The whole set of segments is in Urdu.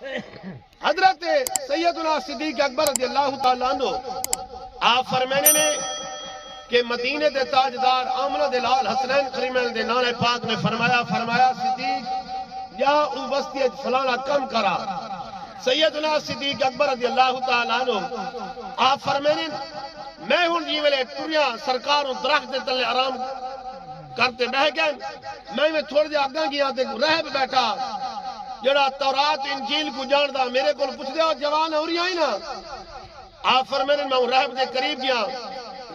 حضرت سیدنا صدیق اکبر رضی اللہ تعالیٰ عنہ آپ فرمینے نے کہ مدینے دے تاجدار آمنہ دے لال حسنین کریمین دے نانے پاک نے فرمایا صدیق یا او بستی فلانا کم کرا. سیدنا صدیق اکبر رضی اللہ تعالیٰ عنہ آپ فرمینے میں ہوں جی ویلے ٹریاں سرکاروں درخت دے تلے آرام کرتے بہ گئے. میں تھوڑے دے آگاں گیا تے رہ بیٹھا جڑا تورات انجیل کو جاندا میرے کو پوچھ دیا جوان ہو رہی آئی نا. آپ فرمینے میں رہب دے قریب گیا.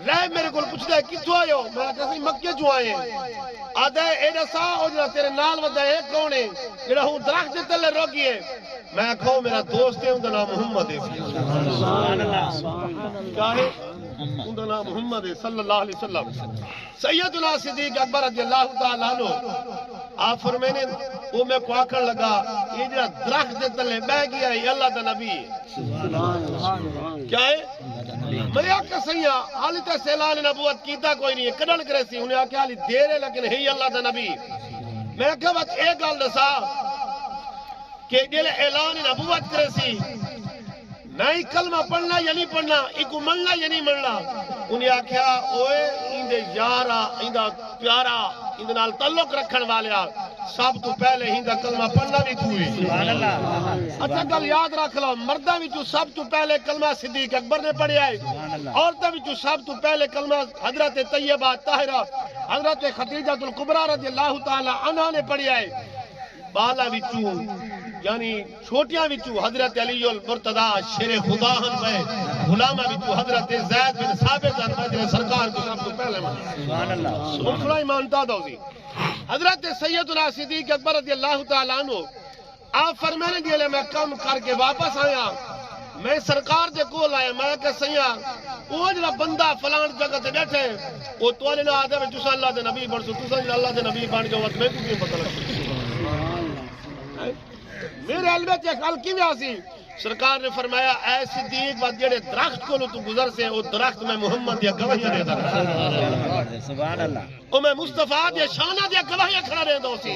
رہب میرے کو پوچھ دیا کتوں آئے ہو؟ میں کہا مکے چوں آئے ہیں. آدھے ایڈا سا ہو جڑا تیرے نال ودا ہے کون ہے جڑا ہوں درخت دے تلے روکی ہے؟ میں کہو میرا دوست ہے اندر نام محمد ہے. سبحان اللہ. کیا ہے؟ اندر نام محمد ہے صلی اللہ علیہ وسلم. سیدنا صدیق اکبر رضی اللہ تعالیٰ عنہ آپ فرمینے وہ میں کو آکھن لگا یہ جڑا درخت دے تلے بہ گیا ہے اللہ دا نبی ہے. کیا ہے؟ میں آکھا سیاں حالی تے سیلان نبوت کیتا کوئی نہیں ہے کڈن کرے سی انہیں آکھا حالی دیر ہے لیکن ہے اللہ دا نبی. میں آکھا بات ایک گل دسا کہ جلے اعلان نبوت کرے سی نہیں کلمہ پڑھنا یا نہیں پڑھنا ایکو مننا یا نہیں مننا. انہیں آکھا اوئے اندے یارا اندہ پیارا اندے نال تعلق رکھن والیا سب تو پہلے ہندہ کلمہ پڑھنا بھی کوئی. اچھا گل یاد رکھ لو مردہ بھی سب تو پہلے کلمہ صدیق اکبر نے پڑھے آئے. عورتہ بھی سب تو پہلے کلمہ حضرت طیبہ طاہرہ حضرت خدیجہ الکبریٰ رضی اللہ تعالی عنہ نے پڑھے آئے. بالا وچوں یعنی چھوٹیاں وچوں حضرت علی المرتضیٰ شیر خدا ہن میں غلامہ وچوں حضرت زید بن ثابت ہن میں سرکار کو سب تو پہلے سبحان اللہ سبحان مانتا دو جی. حضرت سیدنا صدیق اکبر رضی اللہ تعالیٰ عنہ آپ فرمانے دیلے میں کم کر کے واپس آیا میں سرکار دے کول آیا. میں کہ سیاں وہ جڑا بندہ فلان جگہ تے بیٹھے وہ توالے نہ آدھے میں تسا اللہ دے نبی بن سو تسا اللہ دے نبی بن جو میں کو پتہ لگ میرے علم میں حل کی آسی. سرکار نے فرمایا اے صدیق بات جڑے درخت کو تو گزر سے وہ درخت میں محمد یا گواہیاں دے دا سبحان اللہ او میں مصطفیٰ دے شانہ دے گواہیاں کھڑا رہے دو سی.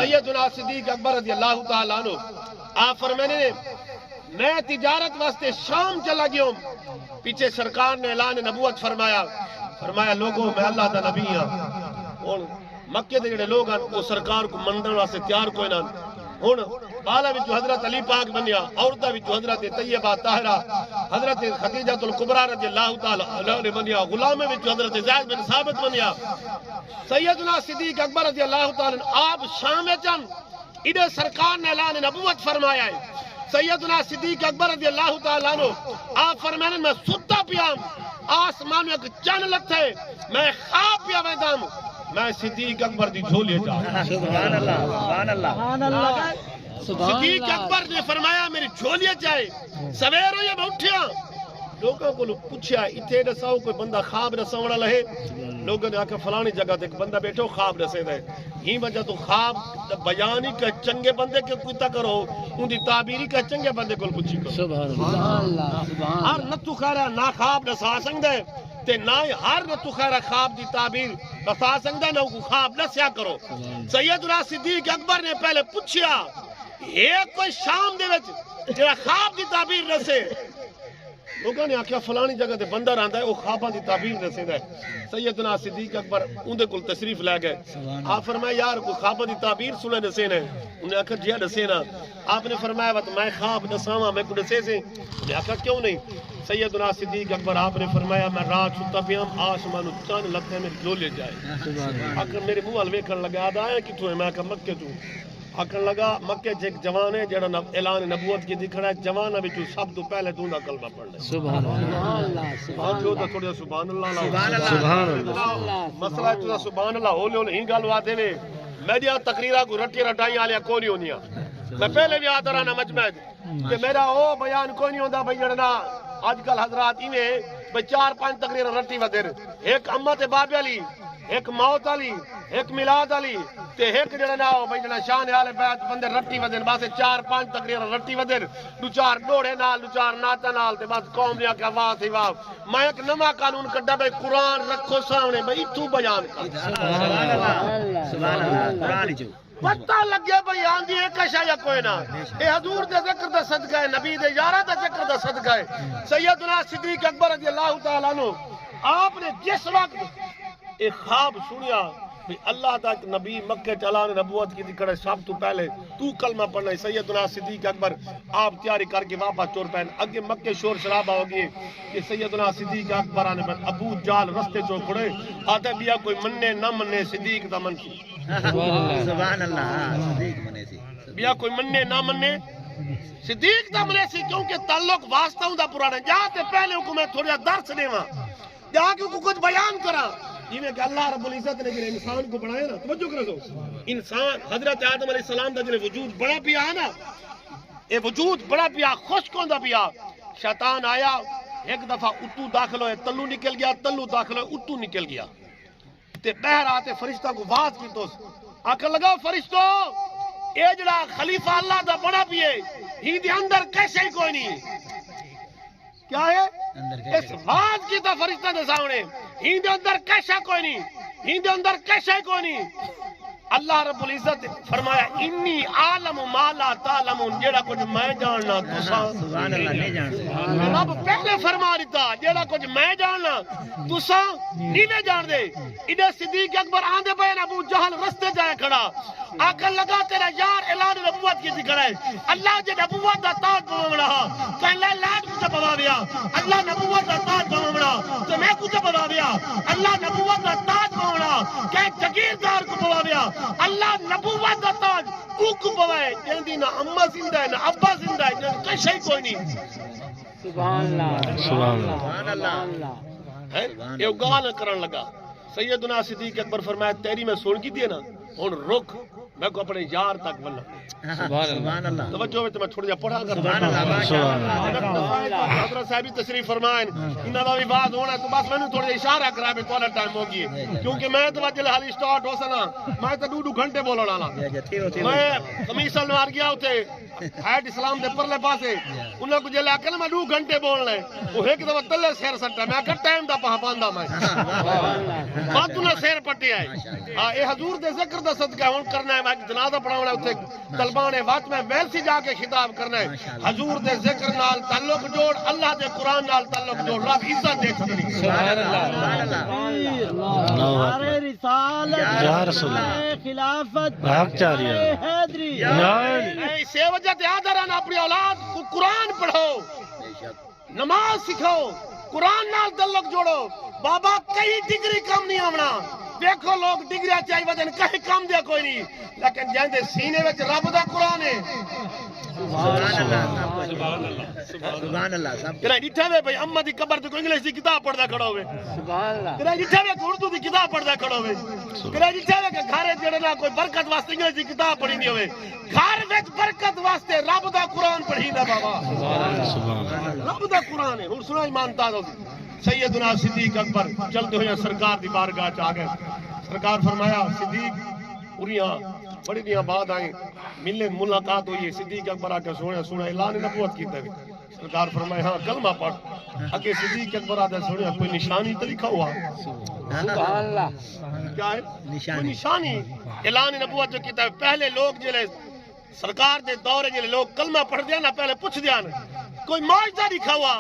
سیدنا صدیق اکبر رضی اللہ تعالیٰ عنہ آپ فرمانے میں تجارت واسطے شام چلا گیا ہوں. پیچھے سرکار نے اعلان نبوت فرمایا لوگوں میں اللہ دا نبی ہوں. اور مکے دے جڑے لوگ ہیں وہ سرکار کو مندن واسطے تیار کوئی نہ. ہن بالا وچ حضرت علی پاک بنیا عورتہ وچ حضرت طیبہ طاہرہ حضرت خدیجہ الکبریٰ رضی اللہ تعالی عنہ بنیا غلامے وچ حضرت زید بن ثابت بنیا. سیدنا صدیق اکبر رضی اللہ تعالی آپ شام چن ادھر سرکار نے اعلان نبوت فرمایا ہے. سیدنا صدیق اکبر رضی اللہ تعالی عنہ آپ فرمانے میں ستا پیام آسمان میں ایک چن لتھے میں خواب پیا ویندام میں صدیق اکبر دی جھولی جا. سبحان اللہ سبحان اللہ. صدیق اکبر نے فرمایا میری جھولی جائے سویر ہوئی میں اٹھیا لوگوں کو پوچھا اتھے دساؤ کوئی بندہ خواب دساونا لہے. لوگوں نے آکھا فلانی جگہ تے ایک بندہ بیٹھو خواب دسے دے ہی وجہ تو خواب بیانی کا چنگے بندے کے کوئی کرو ان دی تعبیری کا چنگے بندے کو پوچھی کرو. سبحان اللہ. ہر نتو خیرہ نہ خواب دسا سکتے تے نہ ہر نتو خیرہ خواب دی تعبیر دسا سکتے نہ کو خواب دسیا کرو. سیدنا صدیق اکبر نے پہلے پوچھیا ایک کوئی شام دے وچ جڑا خواب دی تعبیر دسے. لوگوں نے آکھیا فلانی جگہ تے بندہ رہندا ہے وہ خواباں دی تعبیر دسیندا ہے. سیدنا صدیق اکبر اندے کول تشریف لے گئے. آپ فرمایا یار کوئی خواباں دی تعبیر سنے دسینا ہے. انہیں آکھا جی دسینا. آپ نے فرمایا میں خواب دساواں میں کو دسے سے. انہیں آکھا کیوں نہیں. سیدنا صدیق اکبر آپ نے فرمایا میں رات ستا پیام آسمان چن لتے میں جھولے جائے. آخر میرے منہ ول ویکھن لگا آیا کتوں ہے. میں کہا مکے تو. آکھن لگا مکے ایک جوان ہے جڑا اعلان نبوت کی دکھڑا ہے جوانہ وچوں سب تو پہلے تو دا کلمہ پڑھنا. سبحان اللہ سبحان اللہ تھوڑا سبحان اللہ سبحان اللہ. مسئلہ تو سبحان اللہ ہولے ہولے ہی گل واتے نے میڈیا تقریرا کو رٹی رٹائی والے کوئی نہیں ہونیاں. میں پہلے بھی آتا رہنا مجمع کہ میرا او بیان کوئی نہیں ہوندا بھئی جڑا آج کل حضرات ایویں بھئی 4-5 تقریر رٹی ودر ایک اما تے بابے والی ایک موت والی ایک میلاد والی تے ایک جڑا نا بھئی جڑا شان والے بیت بندے رٹی ودن بس 4-5 تقریر رٹی ودر دو چار ڈوڑے نال دو چار ناتا نال تے بس قوم نے کہ واہ تھی واہ. میں ایک نواں قانون کڈا بھئی قرآن رکھو سامنے بھئی تو بیان کر. سبحان اللہ سبحان اللہ. قرآن جو پتہ لگے بھئی آندھی ایک شاہ یا کوئی نہ. اے حضور دے ذکر دا صدقہ ہے, نبی دے یارہ دا ذکر دا صدقہ ہے. سیدنا صدیق اکبر رضی اللہ تعالیٰ عنہ آپ نے جس وقت ایک خواب سنیا کہ اللہ دا نبی مکہ چلا نے نبوت کی دکڑے سب تو پہلے تو کلمہ پڑھنا ہے. سیدنا صدیق اکبر آپ تیاری کر کے واپس چور پہن اگے مکہ شور شرابہ ہو گئے کہ سیدنا صدیق اکبر آنے پر ابو جال رستے چو کھڑے آتے بیا کوئی مننے نہ مننے صدیق دا من سی. سبحان اللہ. صدیق منے سی بیا کوئی مننے نہ مننے صدیق دا منے سی, کیونکہ تعلق واسطہ ہوں دا پرانا. جاتے پہلے حکومت تھوڑا درس دیواں جہاں کہ کچھ بیان کرا جنہیں کہ اللہ رب العزت نے جنہیں انسان کو بنایا نا, توجہ کرو سو انسان حضرت آدم علیہ السلام دا جنہیں وجود بڑا پیا ہے نا, اے وجود بڑا پیا خوش کون دا پیا. شیطان آیا ایک دفعہ اتو داخل ہوئے تلو نکل گیا, تلو داخل ہوئے اتو نکل گیا. تے بہر آتے فرشتہ کو واز کی تو آکر لگا فرشتو اے جڑا خلیفہ اللہ دا بڑا پیے ہی دے اندر کیسے ہی کوئی نہیں. کیا ہے اس واز کی تا فرشتہ دے سامنے ہی دے اندر کیسا کوئی نہیں, ہی دے اندر کیسا کوئی نہیں. اللہ رب العزت فرمایا انی عالم ما لا تعلمون, جیڑا کچھ میں جاننا تساں سبحان اللہ نہیں جانتے. رب پہلے فرما دیتا جیڑا کچھ میں جاننا تساں نہیں جان دے. ادھر صدیق اکبر آندے پہ ابو جہل رستے جائے کھڑا آکر لگا تیرا یار اعلان نبوت کی ذکر ہے. اللہ جے نبوت دا تاج پوامڑا پہلے لاٹ کچھ پوا بیا اللہ نبوت دا تاج پوامڑا تو میں کچھ پوا بیا اللہ نبوت دا تاج پوامڑا کہ جگیردار کو پوا بیا اللہ نبوت دا تاج اوک پوائے جندی نہ اماں زندہ ہے نہ ابا زندہ ہے جن کشی کوئی نہیں. سبحان اللہ. سبحان اللہ. یہ گال کرن لگا. سیدنا صدیق اکبر فرمایا تیری میں سن کی دیے نا ہن رک میں کو اپنے یار تک بلنا. سبحان اللہ. توجہ میں تھوڑا جا پڑھا کر سبحان اللہ. حضرت صاحب تشریف فرمائیں انہاں دا واد ہونا تو بس میں تھوڑا اشارہ کرا بھی تھوڑا ٹائم ہو گئی کیونکہ میں توجہ حالی سٹارٹ ہو سنا میں تو 2 گھنٹے بولن والا. میں قمیص سلوار گیا اوتھے ہیڈ اسلام دے پرلے پاسے انہاں کو جلے کہ میں 2 گھنٹے بولنا ہے وہ ایک دفعہ تلے سیر سٹا میں کہ ٹائم دا پابندا میں بات نہ سیر پٹیا ہے. ہاں اے حضور دے ذکر دا صدقہ ہن کرنا ہے. میں جنازہ پڑھاونا اوتھے طلباں نے وقت میں ویل سی جا کے خطاب کرنا ہے. حضور دے ذکر نال تعلق جوڑ اللہ دے قرآن نال تعلق جوڑ رب عزت دے چھڑی. سبحان اللہ. نعرہ رسالت یا رسول اللہ. خلافت حق چاریہ حیدری. اسی وجہ تے آدھران اپنی اولاد کو قرآن پڑھو نماز سکھاؤ قرآن نال تعلق جوڑو. بابا کئی ڈگری کم نہیں آونا دیکھو لوگ ڈگریاں چاہیے وجن کہیں کم دیا کوئی نہیں لیکن جہاں سینے وچ رب دا قرآن ہے. سبحان اللہ. سبحان اللہ. سب تیرا ڈٹھا وے بھئی اما دی قبر تے کوئی انگلش دی کتاب پڑھدا کھڑا ہوئے. سبحان اللہ. تیرا ڈٹھا وے کہ اردو دی کتاب پڑھدا کھڑا ہوئے. تیرا ڈٹھا وے کہ گھر جڑے نہ کوئی برکت واسطے انگلش دی کتاب پڑھی نہیں ہوئے. گھر وچ برکت واسطے رب دا قرآن پڑھیندا بابا. سبحان اللہ. رب دا قرآن ہے. ہن سنا ایمان تازہ سیدنا صدیق اکبر چلتے ہوئے سرکار دی بارگاہ چ آ گئے. سرکار فرمایا صدیق اریاں بڑی دیاں بعد آئیں ملے ملاقات ہوئی. صدیق اکبر آ کے سونا اعلان نبوت کیتا ہے. سرکار فرمایا ہاں کلمہ پڑھ. اگے صدیق اکبر آ کے سونا کوئی نشانی تو لکھا ہوا. سبحان اللہ. کیا ہے نشانی. نشانی اعلان نبوت جو کیتا ہے. پہلے لوگ جلے سرکار دے دورے جلے لوگ کلمہ پڑھ دیا نا پہلے پوچھ دیا نا کوئی معجزہ لکھا ہوا.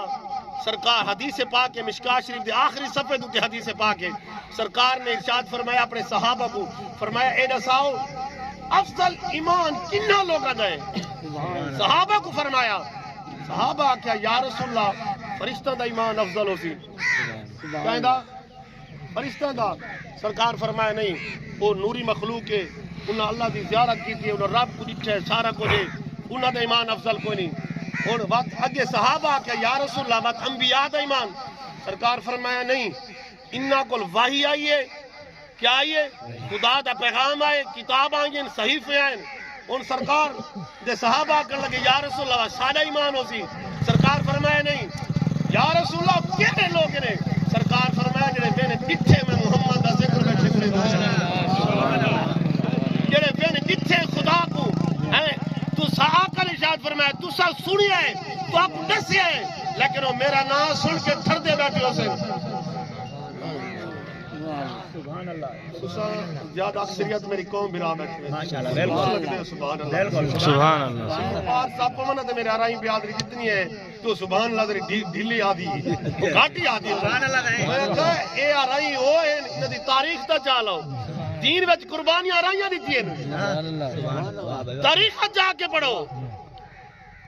سرکار حدیث پاک کے مشکات شریف دے آخری صفحے دو کے حدیث پاک ہے. سرکار نے ارشاد فرمایا اپنے صحابہ کو فرمایا اے دساؤ افضل ایمان کنہ لوگا دے. صحابہ کو فرمایا صحابہ کیا یا رسول اللہ فرشتہ دا ایمان افضل ہو سی کہندا فرشتہ دا. سرکار فرمایا نہیں وہ نوری مخلوق ہے انہاں اللہ دی زیارت کی تھی انہاں رب کو ڈٹھا ہے سارا کچھ ہے انہاں دا ایمان افضل کوئی نہیں. اور وقت اگے صحابہ کیا یا رسول اللہ وقت انبیاء دا ایمان. سرکار فرمایا نہیں انہاں کول وحی آئی ہے کیا آئیے خدا دا پیغام آئے کتاب آئیں صحیفے آئیں. ان سرکار دے صحابہ کرنے لگے یا رسول اللہ سادہ ایمان ہو سی. سرکار فرمایا نہیں یا رسول اللہ کہنے لوگ نے. سرکار فرمایا جڑے بینے ڈٹھے میں محمد دا ذکر میں شکر جڑے بینے ڈٹھے خدا کو تو آقا نے ارشاد فرمایا تو سا سنیا ہے تو آپ دسیا ہے لیکن وہ میرا نام سن کے تھردے بیٹھے ہو سے. زیادہ اکثریت میری قوم برا بیٹھے ماشاءاللہ بالکل سبحان اللہ بالکل سبحان اللہ بار صاحب پمنا تے میرے آرائی بیادری جتنی ہے تو سبحان اللہ تیری ڈھیلی آدھی گھاٹی آدھی سبحان اللہ میں کہا اے آرائی ہو ہے انہاں دی تاریخ تا چالو دین وچ قربانیاں آرائیاں دتی ہیں تاریخ جا کے پڑھو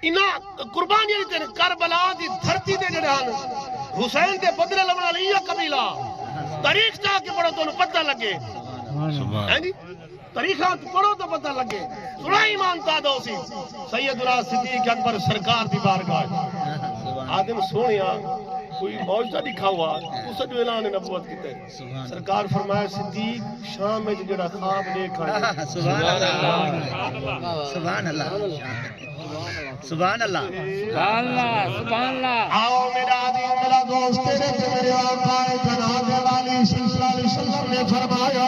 انہاں قربانیاں دتی ہیں کربلا دی دھرتی تے جڑے ہن حسین دے بدلے لونا لیا قبیلہ تاریخ جا کے پڑھو تو پتہ لگے ہے جی تاریخات پڑھو تو پتہ لگے سنائی مانتا دو سی سیدنا صدیق اکبر سرکار دی بارگاہ آدم سونیا کوئی معجزہ دکھا ہوا اس جو اعلان نبوت کیتے سرکار فرمایا صدیق شام میں جڑا خواب دیکھا سبحان اللہ سبحان اللہ سبحان اللہ سبحان اللہ آؤ میرا عزیز میرا دوست تیرے تے میرے آقا جناب والی صلی اللہ علیہ وسلم نے فرمایا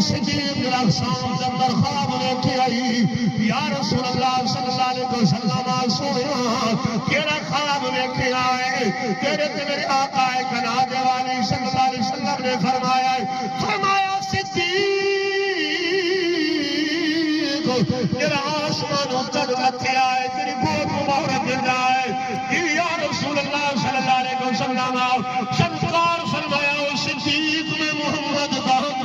صدیق میرا شام کے اندر خواب دیکھی آئی یا رسول اللہ صلی اللہ علیہ وسلم سنیا کیڑا خواب دیکھی آئے تیرے تے میرے آقا جناب والی صلی اللہ علیہ وسلم نے فرمایا صدیق تیرا آسمان چڑھ لکھے آئے تیری گود مبارک گر جائے یا رسول اللہ صلی اللہ علیہ وسلم سرکار فرمایا صدیق میں محمد دام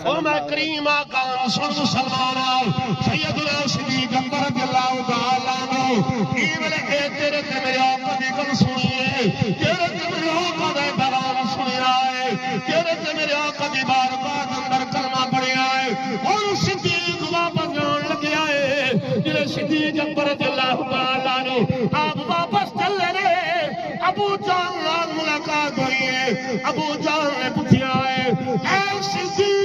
او میں کریم آقان سن مسلمان سیدنا صدیق اکبر رضی اللہ تعالیٰ عنہ ایویں اے تیرے تے میرے آقا دی گل سنیے تیرے تے میرے آقا دا بیان سنیا ہے تیرے تے میرے آقا دی بارگاہ اندر کلمہ پڑھیا ہے اور صدیق واپس جان لگیا ہے جڑے صدیق اکبر رضی اللہ تعالیٰ عنہ آپ واپس چلے رہے ابو جان نال ملاقات ہوئی ہے ابو جان نے پوچھا ہے اے صدیق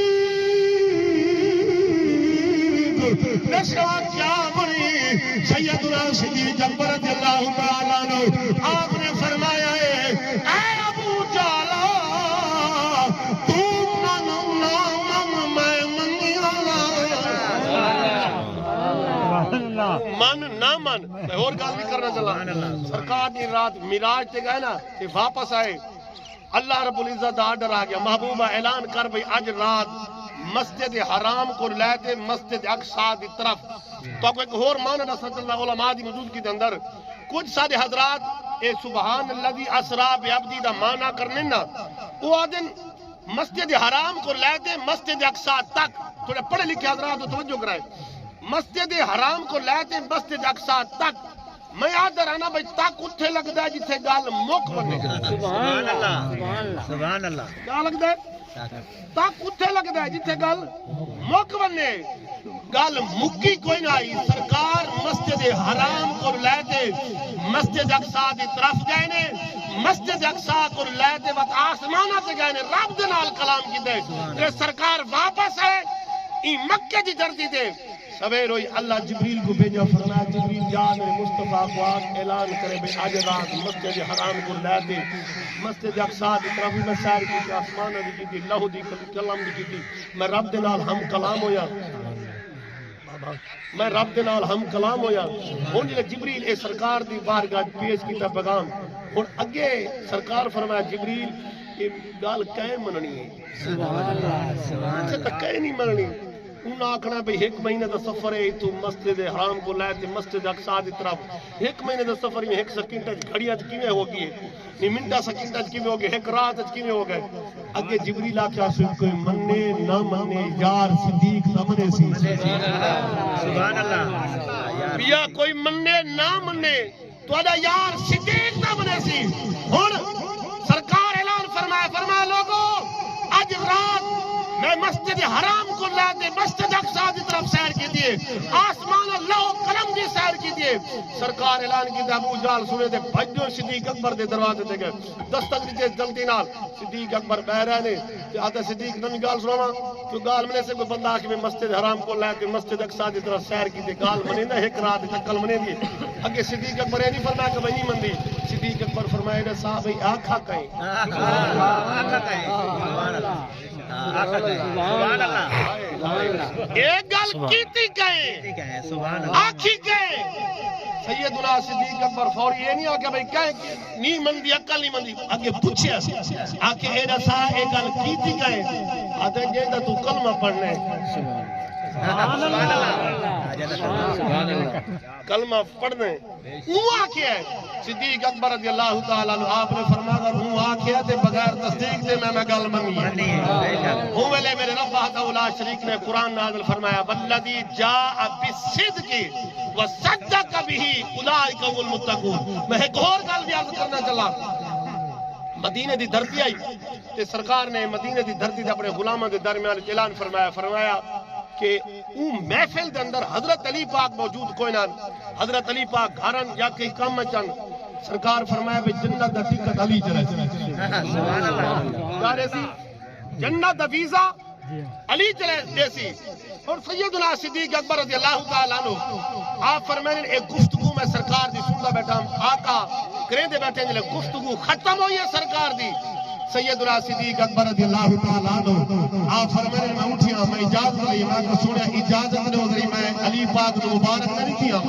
نشا کیا بنی سیدنا صدیق اکبر رضی اللہ تعالیٰ عنہ آپ نے فرمایا ہے اے ابو جالا تو من نام میں من نہ من میں اور گل نہیں کرنا چلا سرکار دی رات معراج تے گئے نا تے واپس آئے اللہ رب العزت دا آرڈر آ گیا محبوبہ اعلان کر بھئی اج رات مسجد حرام کو لے تے مسجد اقصی دی طرف تو کوئی ایک اور معنی رسول اللہ علماء دی موجودگی دے اندر کچھ سارے حضرات اے سبحان الذی اسرا بعبدی دا معنی کرنے نا وہ آدن مسجد حرام کو لے تے مسجد اقصی تک تھوڑے پڑھے لکھے حضرات تو توجہ کرائے مسجد حرام کو لے تے مسجد اقصی تک میں یاد رہنا بھائی تک اتھے لگتا ہے جتھے گال مک بنے سبحان اللہ سبحان اللہ کیا لگتا ہے تک اتھے لگتا ہے جتھے گال مک بنے گال مکی کوئی نہ آئی سرکار مسجد حرام کو لے تے مسجد اقصی دی طرف گئے نے مسجد اقصی کو لے تے وقت آسمانہ سے گئے نے رب دے نال کلام کی دے سرکار واپس ہے این مکہ دی دھرتی تے سویر ہوئی اللہ جبریل کو بھیجا فرمایا جبریل جا میرے مصطفیٰ کو آج اعلان کرے بے آج رات مسجد حرام کو لے دے مسجد اقصی دی طرف میں سیر کی آسمان دی کی لہو دی کلام دی کی میں رب دے نال ہم کلام ہویا میں رب دے نال ہم کلام ہویا ہن جے جبریل اے سرکار دی بارگاہ پیش کیتا پیغام ہن اگے سرکار فرمایا جبریل یہ گل کہیں مننی ہے سبحان اللہ سبحان اللہ کہیں نہیں مننی انہاں آکھنا بھئی ایک مہینے دا سفر ہے تو مسجد حرام کو لے تے مسجد اقصی دی طرف ایک مہینے دا سفر میں ایک سیکنڈ وچ گھڑیاں وچ کیویں ہو گئی نی منٹا سیکنڈ وچ کیویں ہو گئی ایک رات وچ کیویں ہو گئے اگے جبریل آکھیا سی کوئی مننے نہ مننے یار صدیق نہ منے سی سبحان اللہ بیا کوئی مننے نہ مننے تہاڈا یار صدیق نہ منے سی ہن سرکار اعلان فرمایا لوگو اج رات میں مسجد حرام کو لے دے مسجد اقصی دی طرف سیر کی دیے آسمان اللہ قلم دی سیر کی دیے سرکار اعلان کی دے ابو جال سنے دے بھجو صدیق اکبر دے دروازے تے گئے دستک دیتے جلدی نال صدیق اکبر بہ رہے نے تے آتا صدیق نمی گال سنوا تو گال منے سے کوئی بندہ آ کے میں مسجد حرام کو لے کے مسجد اقصی دی طرف سیر کی دے گال منے نہ ایک رات تک کل منے دی اگے صدیق اکبر یہ نہیں فرمایا کہ میں نہیں مندی صدیق اکبر فرمایا نے صاحب آنکھا کہیں سبحان اللہ ایک گل کیتی کہیں آنکھی کہیں سیدنا صدیق اکبر فوری یہ نہیں آکے بھئی کہیں نہیں مندی عقل نہیں مندی آگے پوچھے آکے اے رسا اے گل کی تھی کہیں آتے جیندہ تو کلمہ پڑھنے کلمہ پڑھنے اون آکے ہے صدیق اکبر رضی اللہ تعالیٰ عنہ آپ نے فرمایا اگر اون آکے ہے تے بغیر تصدیق دے میں گل منی ہے اون ویلے میرے رب وحدہ لا شریک نے قرآن نازل فرمایا والذی جاء بالصدق وصدق به اولئک هم المتقون میں ایک اور گل بھی عرض کرنا چلا مدینے دی دھرتی آئی تے سرکار نے مدینے دی دھرتی دے اپنے غلاموں دے درمیان اعلان فرمایا کہ اون محفل دے اندر حضرت علی پاک موجود کوئی نہ حضرت علی پاک گھرن یا کئی کام میں چن سرکار فرمایا بھی جنت دا ٹکٹ علی چلے سبحان اللہ کارے سی جنت دا ویزا علی چلے دیسی اور سیدنا صدیق اکبر رضی اللہ تعالیٰ عنہ آپ فرمائیں ایک گفتگو میں سرکار دی سنتا بیٹھا آقا کریں دے بیٹھے جلے گفتگو ختم ہوئی ہے سرکار دی سیدنا صدیق اکبر رضی اللہ تعالیٰ عنہ آپ فرمائیں میں اٹھیا میں اجازت لئی میں کو سنیا اجازت نے ادھری میں علی پاک نے مبارک نہیں کیا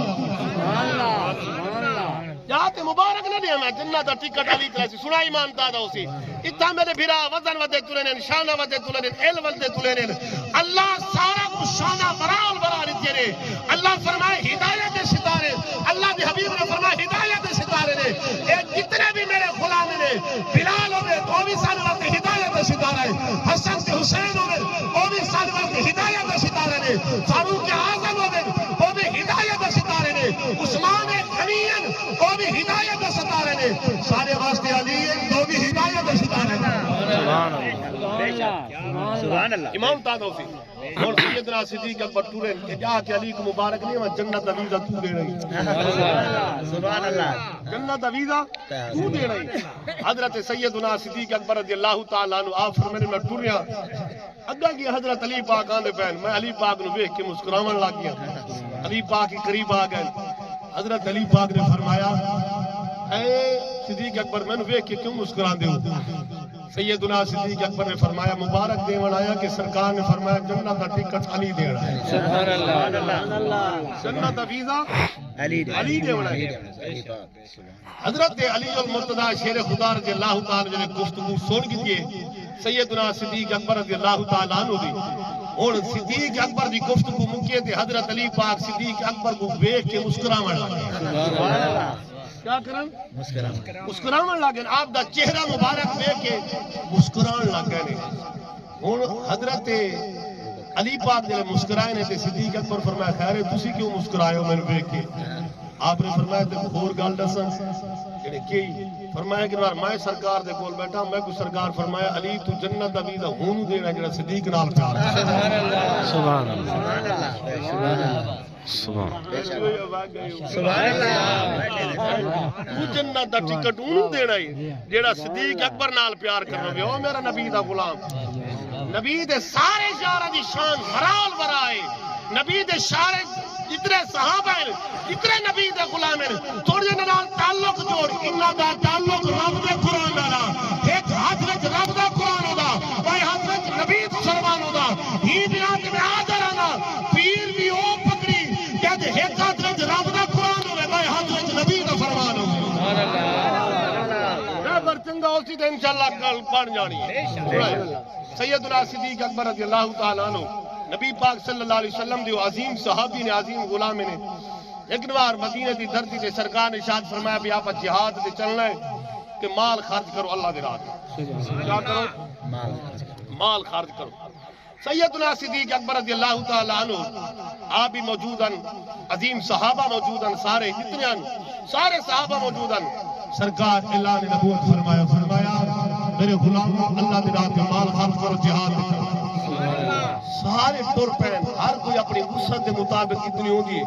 جاتے مبارک نہ دیا میں جنت دا ٹکٹ علی تلے سنا ایمان دادا اسی اتنا میرے بھرا وزن ودے تلینن شانہ ودے تلینن علم ودے تلینن اللہ سارا کو شانہ برال برا لیتے رہے اللہ فرمائے ہدایت ستارے اللہ دی حبیب نے فرمائے ہدایت ستارے نے ایک کتنے بھی میرے غلام نے بلال ہوئے تو بھی سال وقت ہدایت ستارے حسن سے حسین ہوئے وہ بھی سال وقت ہدایت ستارے نے فاروق اعظم ہوئے وہ بھی ہدایت ستارے نے عثمان غنین وہ بھی ہدایت ستارے نے سارے واسطے علی وہ بھی ہدایت ستارے نے سبحان اللہ امام تادوسی اور سیدنا صدیق اکبر ٹورے کہ جا کے علی کو مبارک نہیں ہے جنت دا ویزا تو دے رہی سبحان اللہ جنت دا ویزا تو دے رہی حضرت سیدنا صدیق اکبر رضی اللہ تعالیٰ عنہ آپ فرمانے میں ٹوریا اگا کی حضرت علی پاک آندے پہن میں علی پاک نو دیکھ کے مسکراون لگ گیا علی پاک کے قریب آ گئے حضرت علی پاک نے فرمایا اے صدیق اکبر میں نو دیکھ کے کیوں مسکران دے ہو سیدنا صدیق اکبر نے فرمایا مبارک دیون آیا کہ سرکار نے فرمایا جنت دا ٹکٹ علی دے رہا ہے سبحان اللہ جنت دا ویزا علی دیون آیا حضرت علی المرتضی شیر خدا رضی اللہ تعالی نے گفتگو سن کی سیدنا صدیق اکبر رضی اللہ تعالی عنہ دی اور صدیق اکبر دی گفتگو مکیے تے حضرت علی پاک صدیق اکبر کو دیکھ کے مسکراون لگے سبحان اللہ کیا کرن مسکراون لگے آپ دا چہرہ مبارک دیکھ کے مسکران لگے نے ہن حضرت علی پاک نے مسکرائے نے تے صدیق اکبر فرمایا خیر ہے تسی کیوں مسکرائے ہو مینوں دیکھ کے آپ نے فرمایا تے اور گل دساں کہ کی فرمایا کہ میں سرکار دے کول بیٹھا میں کو سرکار فرمایا علی تو جنت دا ویزا ہون دینا جڑا صدیق نال پیار سبحان اللہ سبحان اللہ سبحان اللہ تو جنت دا ٹکٹ اونوں دینا ہی جڑا صدیق اکبر نال پیار کرنا وے او میرا نبی دا غلام نبی دے سارے یاراں دی شان برال برائے نبی دے سارے جتنے صحابہ ہیں جتنے نبی دے غلام ہیں تھوڑے نال تعلق جوڑ انہاں دا تعلق رب دے قرآن نال ایک ہاتھ وچ رب دا قرآن ہوندا اوے ہاتھ وچ نبی دا فرمان ہوندا ہی بنا تے آدر آنا پیر بھی او پکڑی کہ ایک ہاتھ وچ رب دا قرآن ہوے اوے ہاتھ وچ نبی دا فرمان ہوے سبحان اللہ اگر چنگا اسی تے انشاءاللہ کل پڑھ جانی ہے سیدنا صدیق اکبر رضی اللہ تعالی عنہ نبی پاک صلی اللہ علیہ وسلم دیو عظیم صحابی نے عظیم غلام نے ایک بار مدینے دی دھرتی تے سرکار نے ارشاد فرمایا بھی آپ جہاد تے چلنا ہے کہ مال خرچ کرو اللہ دی راہ کیا کرو مال خرچ کرو سیدنا صدیق اکبر رضی اللہ تعالی عنہ آپ بھی موجودن عظیم صحابہ موجودن سارے جتنے سارے صحابہ موجودن سرکار اعلان نبوت فرمایا میرے غلاموں اللہ دی راہ پہ مال خرچ کرو جہاد کرو سارے ٹر پین ہر کوئی اپنی وسعت کے مطابق اتنی ہوگی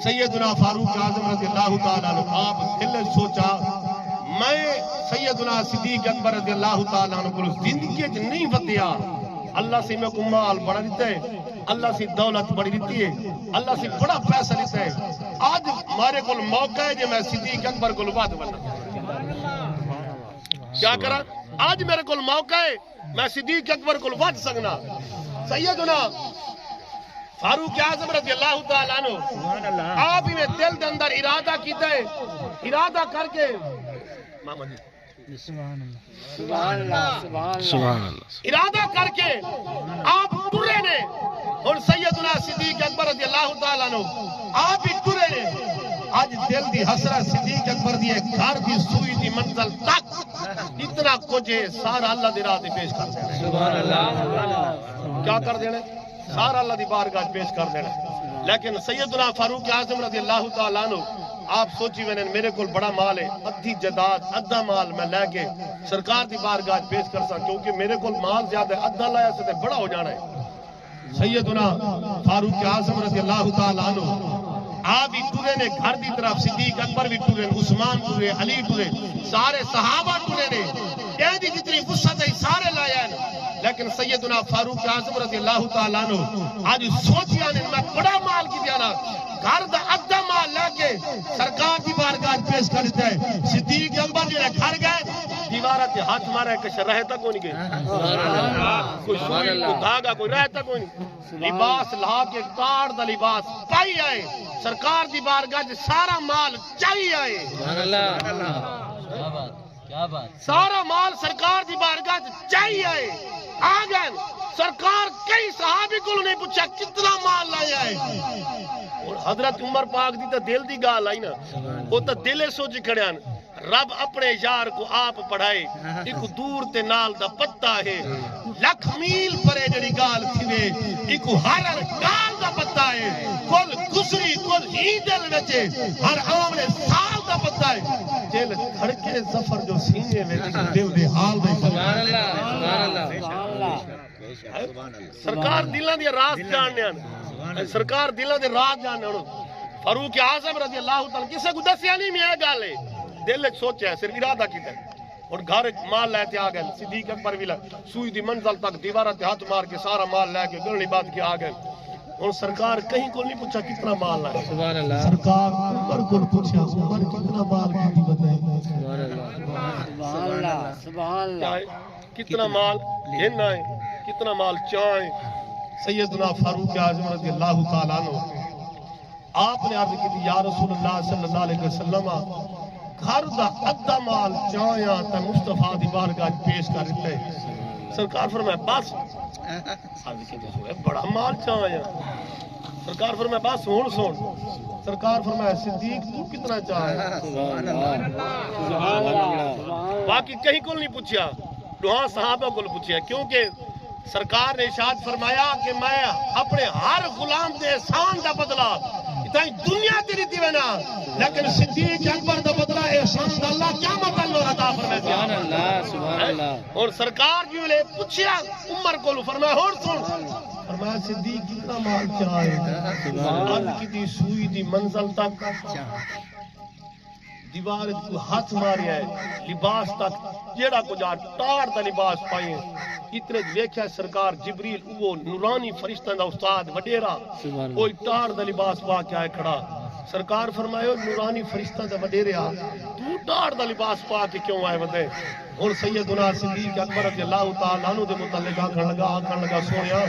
سیدنا فاروق اعظم رضی اللہ تعالی عنہ آپ دل سوچا میں سیدنا صدیق اکبر رضی اللہ تعالی عنہ کو زندگی وچ نہیں ودیا اللہ سے میں کو مال بڑا دیتا ہے اللہ سے دولت بڑی دیتی ہے اللہ سے بڑا پیسہ دیتا ہے آج ہمارے کو موقع ہے جو میں صدیق اکبر کو ود بنا کیا کرا آج میرے کو موقع ہے میں صدیق اکبر کو ود سکنا سیدنا فاروق اعظم رضی اللہ تعالیٰ عنہ آپ ہی نے دل دے اندر ارادہ کیتا ہے، ارادہ کر کے ماما جی سبحان اللہ سبحان اللہ ارادہ کر کے آپ ٹرے نے، اور سیدنا صدیق اکبر رضی اللہ تعالیٰ عنہ آپ ہی ٹرے نے. آج دل دی حسرت صدیق اکبر دی گھر دی سوئی دی منزل تک اتنا کچھ ہے، سارا اللہ دی راہ تے پیش کر دینا. سبحان اللہ کیا کر دینا؟ سارا اللہ دی بارگاہ پیش کر دینا. لیکن سیدنا فاروق اعظم رضی اللہ تعالیٰ عنہ آپ سوچی میں نے میرے کو بڑا مال ہے، ادھی جداد ادھا مال میں لے کے سرکار دی بارگاہ پیش کر سا، کیونکہ میرے کو مال زیادہ ہے، ادھا لایا سے بڑا ہو جانا ہے. سیدنا فاروق اعظم رضی اللہ تعالیٰ عنہ آپ بھی ٹرے نے گھر دی طرف، صدیق اکبر بھی ٹرے، عثمان ٹرے، علی ٹرے، سارے صحابہ ٹرے نے، یہ دی جتنی وسعت ہے سارے لایا ہے. لیکن سیدنا فاروق اعظم رضی اللہ تعالیٰ عنہ آج سوچیا نے میں بڑا مال کی دیانا، گھر دا ادھا مال لے کے سرکار دی بارگاہ پیش کر دیتا ہے. صدیق اکبر جو گھر گئے دیوارہ تے ہاتھ مارا ہے کہ رہتا کوئی نہیں گئے، کوئی سوئی کوئی دھاگا کوئی رہتا کوئی نہیں، لباس لا کے تار دا لباس پائی آئے سرکار دی بارگاہ سارا مال چاہیے آئے. سارا مال سرکار دی بارگاہ چاہیے آئے آ گئے. سرکار کئی صحابی کو نہیں پوچھا کتنا مال لایا ہے. اور حضرت عمر پاک دی تو دل دی گال آئی نا، وہ تو دلے سوچ کھڑے ہیں رب اپنے یار کو آپ پڑھائے، ایک دور تے نال دا پتہ ہے، لکھ میل پرے جڑی گال تھوے، ایک ہر گال دا پتہ ہے، کل گزری کل ہی دل وچے، ہر آمنے سال دا پتہ ہے. دل دھڑکے ظفر جو سینے میں دل دے حال دے. سبحان اللہ سبحان اللہ سرکار دلاں دی راز جاننے ہیں، سرکار دلاں دے راز جاننے ہیں. فاروق اعظم رضی اللہ تعالیٰ کسے کو دسیا نہیں میں گل ہے، دل سوچا ہے، صرف ارادہ کیتا ہے. اور گھر مال لے کے آ گئے. صدیق اکبر بھی سوئی دی منزل تک دیوارہ تے ہاتھ مار کے سارا مال لے کے گلنی بات کے آ گئے. اور سرکار کہیں کو نہیں پوچھا کتنا مال لائے. سبحان اللہ سرکار عمر کو پوچھا عمر کتنا مال کی بتائے، سبحان اللہ سبحان اللہ کتنا مال لینا ہے، کتنا مال چاہیں. سیدنا فاروق اعظم رضی اللہ تعالیٰ عنہ آپ نے عرض کی تھی یا رسول اللہ صلی اللہ علیہ وسلم گھر دا ادھا مال چاہیاں تے مصطفیٰ دی بارگاہ پیش کر دیتے. سرکار فرمایا بس، بڑا مال چاہیاں. سرکار فرمایا بس ہون سون. سرکار فرمایا صدیق تو کتنا چاہے. سبحان اللہ باقی کہیں کو نہیں پوچھا، دوہاں صحابہ کو پوچھا، کیونکہ سرکار نے ارشاد فرمایا کہ میں اپنے ہر غلام دے احسان دا بدلہ اتنی دنیا تیری دیونا، لیکن صدیق اکبر دا بدلہ احسان دا اللہ کیا مطلب عطا فرمائے. سبحان اللہ سبحان اللہ اور سرکار بھی ملے پوچھیا عمر کو فرمایا اور سن، فرمایا صدیق کتنا مال چاہے. عرض کی دی سوئی دی منزل تک، دیوار کو ہاتھ ماریا ہے، لباس تک جیڑا کو جا ٹاڑ دا لباس پائیں. اتنے دیکھا سرکار جبریل وہ نورانی فرشتہ دا استاد وڈیرا کوئی ٹاڑ دا لباس پا کے آئے کھڑا. سرکار فرمایا نورانی فرشتہ دا وڈیرا تو ٹاڑ دا لباس پا کے کیوں آئے ودے. اور سیدنا صدیق اکبر رضی اللہ تعالیٰ عنہ دے متعلق آکھن لگا سونیا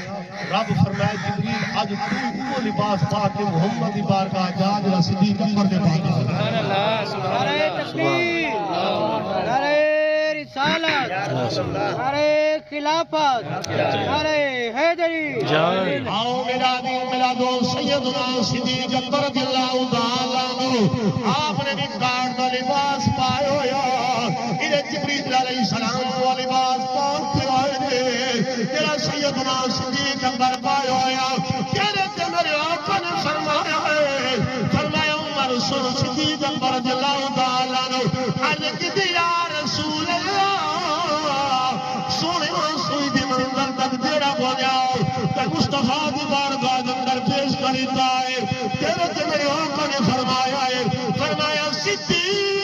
رب فرمایا جبریل آج تو وہ لباس پا کے محمد دی بارگاہ جا جڑا صدیق اکبر دے پاک. سبحان اللہ سبحان اللہ تکبیر، نعرہ رسالت، نعرہ خلافت، نعرہ حیدری. آؤ میرا دین میرا دوست سیدنا صدیق اکبر رضی اللہ تعالیٰ عنہ آپ نے بھی کاٹ دا لباس پائے ہویا. انہیں جبریل علیہ السلام و لباس پاک کے آئے تیرا سیدنا صدیق اکبر پائے ہویا. تیرے تے میرے آقا نے فرمایا ہے، فرمایا عمر سن صدیق اکبر رضی اللہ تعالیٰ عنہ عرض کی تھی یا رسول اللہ سونے سوئی دی منزل تک تیرا کو جاؤ کہ مصطفیٰ دی بارگاہ اندر پیش کریتا ہے. تیرے تے میرے آقا نے فرمایا ہے، فرمایا صدیق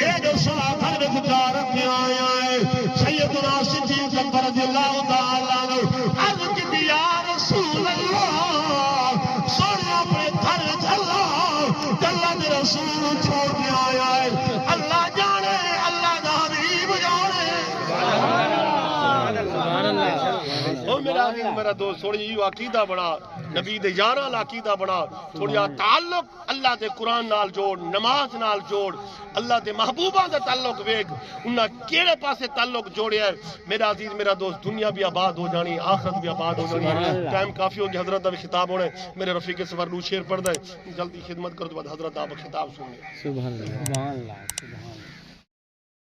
اے جو سلا گھر میں گزار کے آیا ہے. سیدنا صدیق اکبر رضی اللہ تعالیٰ عنہ عرض کی یا رسول اللہ سونے اپنے گھر چلا اللہ دے رسول چھوڑ کے آیا ہے. اللہ جانے اللہ دا حبیب جانے. او میرا عزیز میرا دوست تھوڑی یہ عقیدہ بنا نبی دے یاراں لا عقیدہ بنا تھوڑی تعلق اللہ دے قرآن نال جوڑ نماز نال جوڑ اللہ دے محبوباں دا تعلق ویگ انہاں کیڑے پاسے تعلق جوڑیا ہے میرا عزیز میرا دوست دنیا بھی آباد ہو جانی آخرت بھی آباد ہو جانی ٹائم کافی ہو گیا حضرت دا بھی خطاب ہونا ہے میرے رفیق سفر نو شیر پڑھ دے جلدی خدمت کرو تو بعد حضرت دا خطاب سنیں سبحان اللہ سبحان اللہ